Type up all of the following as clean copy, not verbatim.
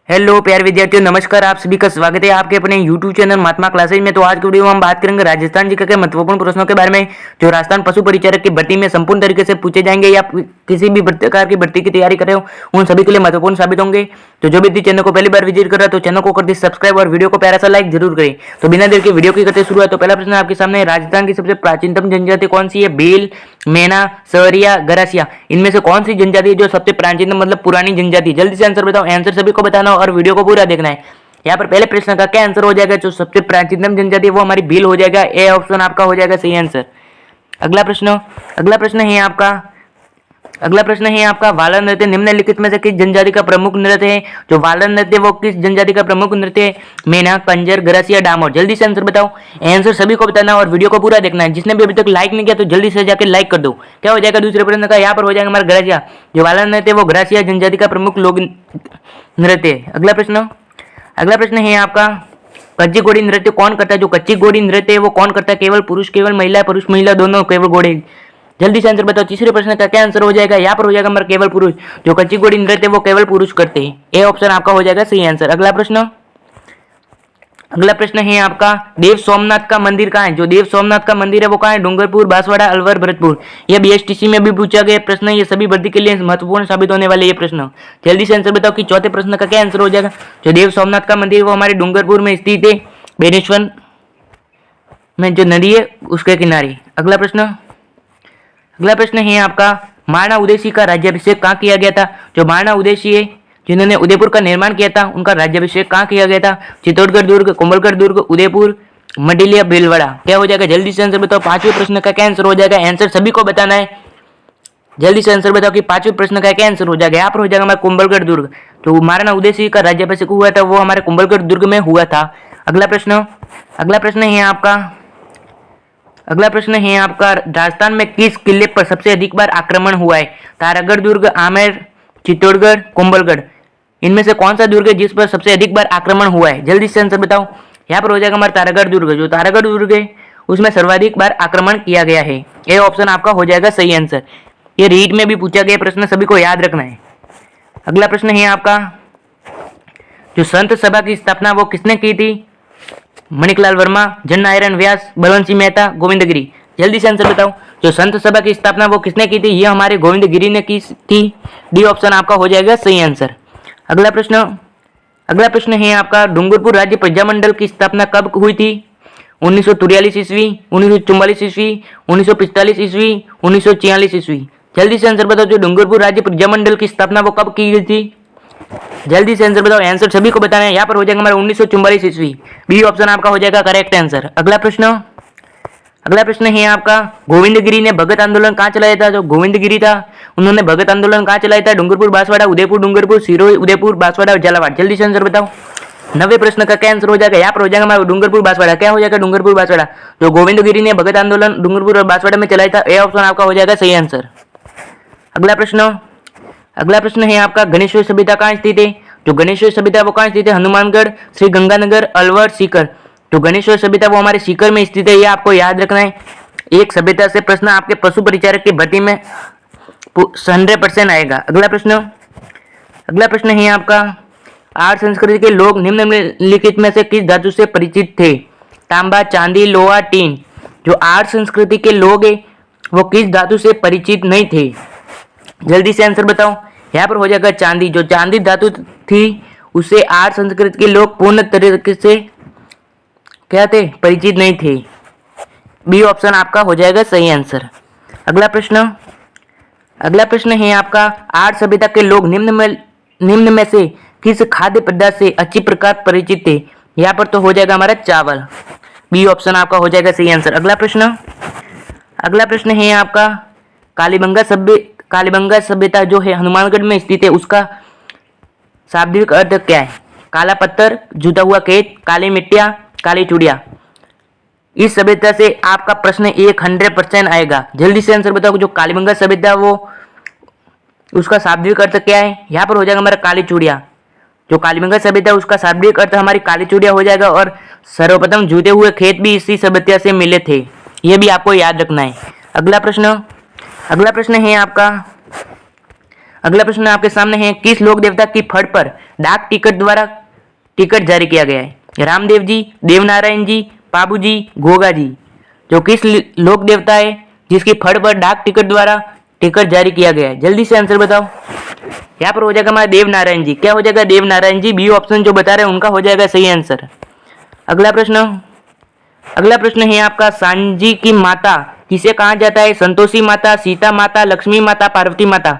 Hello प्यारे विद्यार्थियों, नमस्कार। आप सभी का स्वागत है आपके अपने यूट्यूब चैनल महात्मा क्लासेज में। तो आज की वीडियो में हम बात करेंगे राजस्थान जी के महत्वपूर्ण प्रश्नों के बारे में, जो राजस्थान पशु परिचारक की भर्ती में संपूर्ण तरीके से पूछे जाएंगे या किसी भी प्रकार की भर्ती की तैयारी कर रहे हो उन सभी के लिए महत्वपूर्ण साबित होंगे। तो जो भी चैनल को पहली बार विजिट कर रहा है तो चैनल को कर दी सब्सक्राइब और वीडियो को प्यारा सा लाइक जरूर करें। तो बिना देर के वीडियो की करते शुरू है। तो पहला प्रश्न आपके सामने, राजस्थान की सबसे प्राचीनतम जनजाति कौन सी है? भील, मैना, सवरिया, गरासिया, इनमें से कौन सी जनजाति है जो सबसे प्राचीन मतलब पुरानी जनजाति? जल्दी से आंसर बताओ। आंसर सभी को बताना और वीडियो को पूरा देखना है। यहाँ पर पहले प्रश्न का क्या आंसर हो जाएगा? जो सबसे प्राचीनतम जनजाति है वो हमारी भील हो जाएगा। ए ऑप्शन आपका हो जाएगा सही आंसर। अगला प्रश्न है आपका वाला नृत्य निम्नलिखित में से किस जनजाति का प्रमुख नृत्य है? जो वाला नृत्य वो किस जनजाति का प्रमुख नृत्य है? मेना, कंजर, गरासिया, डामोर। जल्दी से आंसर बताओ। आंसर सभी को बताना और वीडियो को पूरा देखना है। जिसने भी अभी तक लाइक नहीं किया तो जल्दी से जाकर लाइक कर दो। क्या हो जाएगा दूसरे प्रश्न का? यहाँ पर हो जाएगा हमारा गरासिया। जो वाला नृत्य वो गरासिया जनजाति का प्रमुख लोक नृत्य है। अगला प्रश्न है आपका, कच्ची घोड़ी नृत्य कौन करता है? जो कच्ची घोड़ी नृत्य है वो कौन करता है? केवल पुरुष, केवल महिला, पुरुष महिला दोनों, केवल घोड़े? जल्दी से आंसर बताओ। तीसरे प्रश्न का क्या आंसर हो जाएगा? यहाँ पर हो जाएगा हमारा केवल पुरुष। जो कच्ची घोड़ी नृत्य वो केवल पुरुष करते हैं। ए ऑप्शन आपका हो जाएगा सही आंसर। अगला प्रश्न है आपका, देव सोमनाथ का मंदिर कहाँ है? जो देव सोमनाथ का मंदिर है वो कहाँ है? डूंगरपुर, बांसवाड़ा, अलवर, भरतपुर। यह बीएसटीसी में भी पूछा गया प्रश्न है। ये सभी भर्ती के लिए महत्वपूर्ण साबित होने वाले ये प्रश्न। जल्दी से आंसर बताओ कि चौथे प्रश्न का क्या आंसर हो जाएगा? जो देव सोमनाथ का मंदिर है वो हमारे डूंगरपुर में स्थित है, बेनेश्वर में जो नदी है उसके किनारे। अगला प्रश्न है आपका, महाराणा उदयसिंह का राज्याभिषेक कहाँ किया गया था? जो महाराणा उदयसिंह है जिन्होंने उदयपुर का निर्माण किया था उनका राज्याभिषेक कहाँ किया गया था? चित्तौड़गढ़ दुर्ग, कुंभलगढ़ दुर्ग, उदयपुर, मडिलिया, भीलवाड़ा। क्या हो जाएगा? जल्दी से आंसर बताओ। पांचवें प्रश्न का क्या आंसर हो जाएगा? आंसर सभी को बताना है। जल्दी से आंसर बताओ कि पांचवें प्रश्न का क्या आंसर हो जाएगा? यहाँ पर हो जाएगा हमारा कुंभलगढ़ दुर्ग। तो महाराणा उदयसिंह का राज्याभिषेक हुआ था वो हमारे कुंभलगढ़ दुर्ग में हुआ था। अगला प्रश्न है आपका, राजस्थान में किस किले पर सबसे अधिक बार आक्रमण हुआ है? तारागढ़ दुर्ग, आमेर, चित्तौड़गढ़, कुंभलगढ़। इनमें से कौन सा दुर्ग है जिस पर सबसे अधिक बार आक्रमण हुआ है? जल्दी से आंसर बताओ। यहाँ पर हो जाएगा हमारा तारागढ़ दुर्ग। जो तारागढ़ दुर्ग है उसमें सर्वाधिक बार आक्रमण किया गया है। ये ऑप्शन आपका हो जाएगा सही आंसर। ये रीट में भी पूछा गया प्रश्न, सभी को याद रखना है। अगला प्रश्न है आपका, जो संत सभा की स्थापना वो किसने की थी? मणिकलाल वर्मा, जन नारायण व्यास, बलवंत सिंह मेहता, गोविंद गिरी। जल्दी से आंसर बताओ। जो संत सभा की स्थापना वो किसने की थी? ये हमारे गोविंद गिरी ने की थी। डी ऑप्शन आपका हो जाएगा सही आंसर। अगला प्रश्न है आपका, डूंगरपुर राज्य प्रजामंडल की स्थापना कब हुई थी? 1943 ईस्वी, 1944 ईस्वी, 1945 ईस्वी, 1946 ईस्वी। जल्दी से आंसर बताओ। जो डूंगरपुर राज्य प्रजामंडल की स्थापना वो कब की गई थी? जल्दी से आंसर बताओ। आंसर सभी को बताना है। यहाँ पर हो जाएगा हमारा 1944 ईस्वी। बी ऑप्शन आपका हो जाएगा करेक्ट आंसर। अगला प्रश्न है आपका, गोविंद गिरी ने भगत आंदोलन कहाँ चलाया था? जो गोविंद गिरी था उन्होंने भगत आंदोलन कहाँ चलाया था? डूंगरपुर, बांसवाड़ा, उदयपुर, डूंगरपुर, सिरोही, उदयपुर, बांसवाड़ा और झालावाड़। जल्दी से आंसर बताओ। 90 प्रश्न का क्या आंसर हो जाएगा? यहाँ पर हो जाएगा हमारा डूंगरपुर, बांसवाड़ा। क्या हो जाएगा? डूंगरपुर, बांसवाड़ा। जो गोविंद गिरी ने भगत आंदोलन डूंगरपुर और बांसवाड़ा में चलाया था। ए ऑप्शन आपका हो जाएगा सही आंसर। अगला प्रश्न है आपका, गणेश्वर सभ्यता कहाँ स्थित है? जो गणेश्वर सभ्यता वो कहाँ स्थित है? हनुमानगढ़, श्री गंगानगर, अलवर, सीकर। तो गणेश्वर सभ्यता वो हमारे सीकर में स्थित है। ये आपको याद रखना है। एक सभ्यता से प्रश्न आपके पशु परिचारक की भर्ती में 100% आएगा। अगला प्रश्न है आपका, आर्य संस्कृति के लोग निम्नलिखित में से किस धातु से परिचित थे? तांबा, चांदी, लोहा, टीन। जो आर्य संस्कृति के लोग है वो किस धातु से परिचित नहीं थे? जल्दी से आंसर बताओ। यहाँ पर हो जाएगा चांदी। जो चांदी धातु थी उससे आर्य संस्कृति के लोग पूर्ण तरीके से क्या थे? परिचित नहीं थे। बी ऑप्शन आपका हो जाएगा सही आंसर। अगला प्रश्न है आपका, आर्य सभ्यता के लोग निम्न में से किस खाद्य पदार्थ से अच्छी प्रकार परिचित थे? यहाँ पर तो हो जाएगा हमारा चावल। बी ऑप्शन आपका हो जाएगा सही आंसर। अगला प्रश्न है आपका, कालीबंगा सभ्यता जो है हनुमानगढ़ में स्थित है उसका शाब्दिक अर्थ क्या है? काला पत्थर, जुटा हुआ खेत, काली मिट्टियां, काली चूड़ियां। इस सभ्यता से आपका प्रश्न 100% आएगा। जल्दी से आंसर बताओ। जो कालीबंगा सभ्यता वो उसका शाब्दिक अर्थ क्या है? यहाँ पर हो जाएगा हमारा काली चूड़ियां। जो कालीबंगा सभ्यता उसका शाब्दिक अर्थ हमारी काली चूड़ियां हो जाएगा। और सर्वप्रथम जुटे हुए खेत भी इसी सभ्यता से मिले थे। यह भी आपको याद रखना है। अगला प्रश्न है आपका, अगला प्रश्न आपके सामने है, किस लोक देवता की फड़ पर डाक टिकट द्वारा टिकट जारी किया गया है? रामदेव जी, देवनारायण जी, पाबू जी, गोगा जी। जो किस लोक देवता है जिसकी फड़ पर डाक टिकट द्वारा टिकट जारी किया गया है? जल्दी से आंसर बताओ। यहाँ पर हो जाएगा हमारा देवनारायण जी। क्या हो जाएगा? देवनारायण जी। बी ऑप्शन जो बता रहे हैं उनका हो जाएगा सही आंसर। अगला प्रश्न है आपका, सांची की माता किसे कहा जाता है? संतोषी माता, सीता माता, लक्ष्मी माता, पार्वती माता।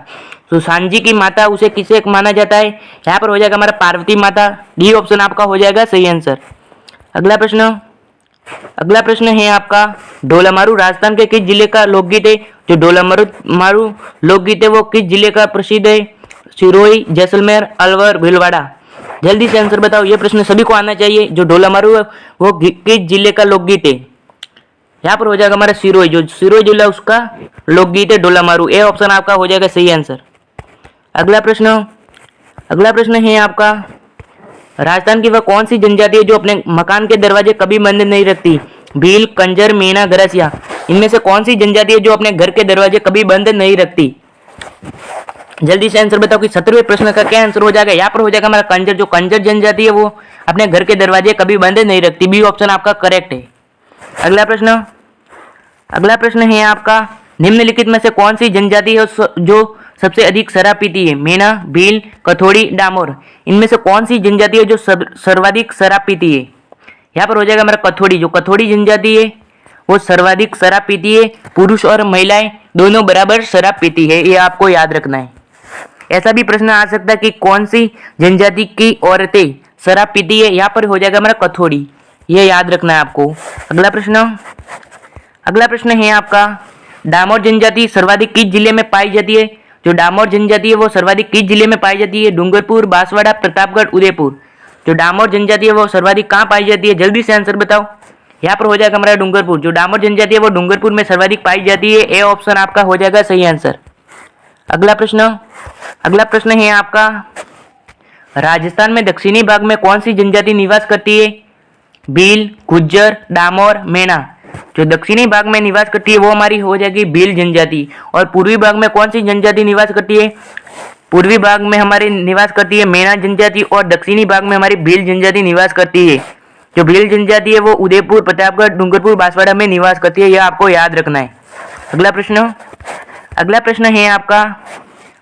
तो सांची की माता उसे किसे माना जाता है? यहाँ पर हो जाएगा हमारा पार्वती माता। डी ऑप्शन आपका हो जाएगा सही आंसर। अगला प्रश्न है आपका, डोलामारू राजस्थान के किस जिले का लोकगीत है? जो डोलामारू लोकगीत है वो किस जिले का प्रसिद्ध है? सिरोही, जैसलमेर, अलवर, भीलवाड़ा। जल्दी से आंसर बताओ। ये प्रश्न सभी को आना चाहिए। जो डोलामारू है वो किस जिले का लोकगीत है? यहाँ पर हो जाएगा हमारा सिरोही। जो सिरोही जिला उसका लोकगीत है डोलामारू। ए ऑप्शन आपका हो जाएगा सही आंसर। अगला प्रश्न है आपका, राजस्थान की वह कौन सी जनजाति है जो अपने मकान के दरवाजे कभी बंद नहीं रखती? भील, कंजर, मीणा, गरासिया। इनमें से कौन सी जनजाति है जो अपने घर के दरवाजे कभी बंद नहीं रखती? जल्दी से आंसर बताओ कि 17वें प्रश्न का क्या आंसर हो जाएगा। यहाँ पर हो जाएगा हमारा कंजर। जो कंजर जनजाति है वो अपने घर के दरवाजे कभी बंद नहीं रखती। बी ऑप्शन आपका करेक्ट है। अगला प्रश्न है आपका, निम्नलिखित में से कौन सी जनजाति है जो सबसे अधिक शराब पीती है? मीणा, भील, कथोड़ी, डामोर। इनमें से कौन सी जनजाति है जो सर्वाधिक शराब पीती है? यहाँ पर हो जाएगा हमारा कथोड़ी। जो कथोड़ी जनजाति है वो सर्वाधिक शराब पीती है। पुरुष और महिलाएं दोनों बराबर शराब पीती है, ये आपको याद रखना है। ऐसा भी प्रश्न आ सकता है कि कौन सी जनजाति की औरतें शराब पीती है? यहाँ पर हो जाएगा हमारा कथोड़ी। ये याद रखना है आपको। अगला प्रश्न है आपका, डामोर जनजाति सर्वाधिक किस जिले में पाई जाती है? जो डामोर जनजाति है वो सर्वाधिक किस जिले में पाई जाती है? डूंगरपुर, बांसवाड़ा, प्रतापगढ़, उदयपुर। जो डामोर जनजाति है वो सर्वाधिक कहाँ पाई जाती है? जल्दी से आंसर बताओ। यहाँ पर हो जाएगा हमारा डूंगरपुर। जो डामोर जनजाति है वो डूंगरपुर में सर्वाधिक पाई जाती है। ए ऑप्शन आपका हो जाएगा सही आंसर। अगला प्रश्न है आपका, राजस्थान में दक्षिणी भाग में कौन सी जनजाति निवास करती है? भील, गुज्जर, डामोर, मेना। जो दक्षिणी भाग में निवास करती है वो हमारी हो जाएगी भील जनजाति। और पूर्वी भाग में कौन सी जनजाति निवास करती है? पूर्वी भाग में हमारी निवास करती है मेना जनजाति और दक्षिणी भाग में हमारी भील जनजाति निवास करती है। जो भील जनजाति है वो उदयपुर, प्रतापगढ़, डूंगरपुर, बांसवाड़ा में निवास करती है। यह आपको याद रखना है। अगला प्रश्न है आपका,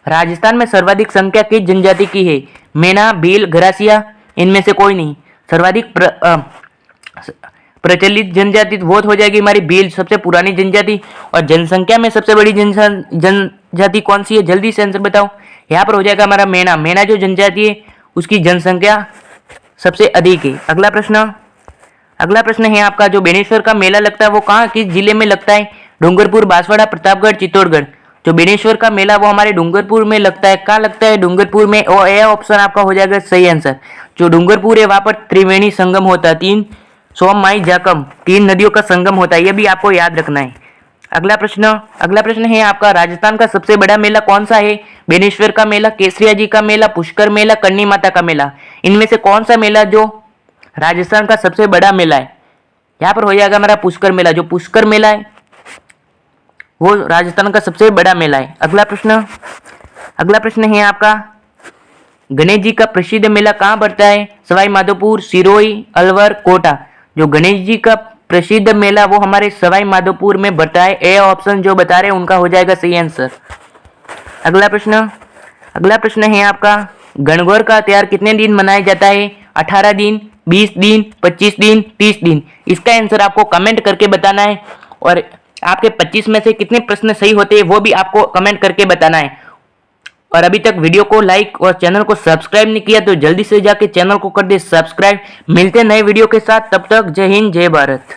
राजस्थान में सर्वाधिक संख्या किस जनजाति की है? मेना, भील, गरासिया। इनमें से कोई नहीं। सर्वाधिक प्रचलित जनजाति वो हो जाएगी हमारी भील, सबसे पुरानी जनजाति। और जनसंख्या में सबसे बड़ी जनजाति कौन सी है? जल्दी से आंसर बताओ। यहाँ पर हो जाएगा हमारा मेना। मेना जो जनजाति है उसकी जनसंख्या सबसे अधिक है। अगला प्रश्न है आपका, जो बेनेश्वर का मेला लगता है वो कहाँ किस जिले में लगता है? डूंगरपुर, बांसवाड़ा, प्रतापगढ़, चित्तौड़गढ़। जो बेनेश्वर का मेला वो हमारे डूंगरपुर में लगता है। कहाँ लगता है? डूंगरपुर में। और ए ऑप्शन आपका हो जाएगा सही आंसर। जो डूंगरपुर है वहाँ पर त्रिवेणी संगम होता है। 3 सोम, माई, जाकम, 3 नदियों का संगम होता है। यह भी आपको याद रखना है। अगला प्रश्न है आपका, राजस्थान का सबसे बड़ा मेला कौन सा है? बेनेश्वर का मेला, केसरिया जी का मेला, पुष्कर मेला, करनी माता का मेला। इनमें से कौन सा मेला जो राजस्थान का सबसे बड़ा मेला है? यहाँ पर हो जाएगा हमारा पुष्कर मेला। जो पुष्कर मेला है वो राजस्थान का सबसे बड़ा मेला है। अगला प्रश्न है आपका, गणेश जी का प्रसिद्ध मेला कहाँ पड़ता है? सवाई माधोपुर, सिरोही, अलवर, कोटा। जो गणेश जी का प्रसिद्ध मेला वो हमारे सवाई माधोपुर में पड़ता है। ए ऑप्शन जो बता रहे हैं उनका हो जाएगा सही आंसर। अगला प्रश्न है आपका, गणगौर का त्योहार कितने दिन मनाया जाता है? 18 दिन, 20 दिन, 25 दिन, 30 दिन। इसका आंसर आपको कमेंट करके बताना है। और आपके 25 में से कितने प्रश्न सही होते हैं वो भी आपको कमेंट करके बताना है। और अभी तक वीडियो को लाइक और चैनल को सब्सक्राइब नहीं किया तो जल्दी से जाके चैनल को कर दे सब्सक्राइब। मिलते हैं नए वीडियो के साथ, तब तक जय हिंद, जय भारत।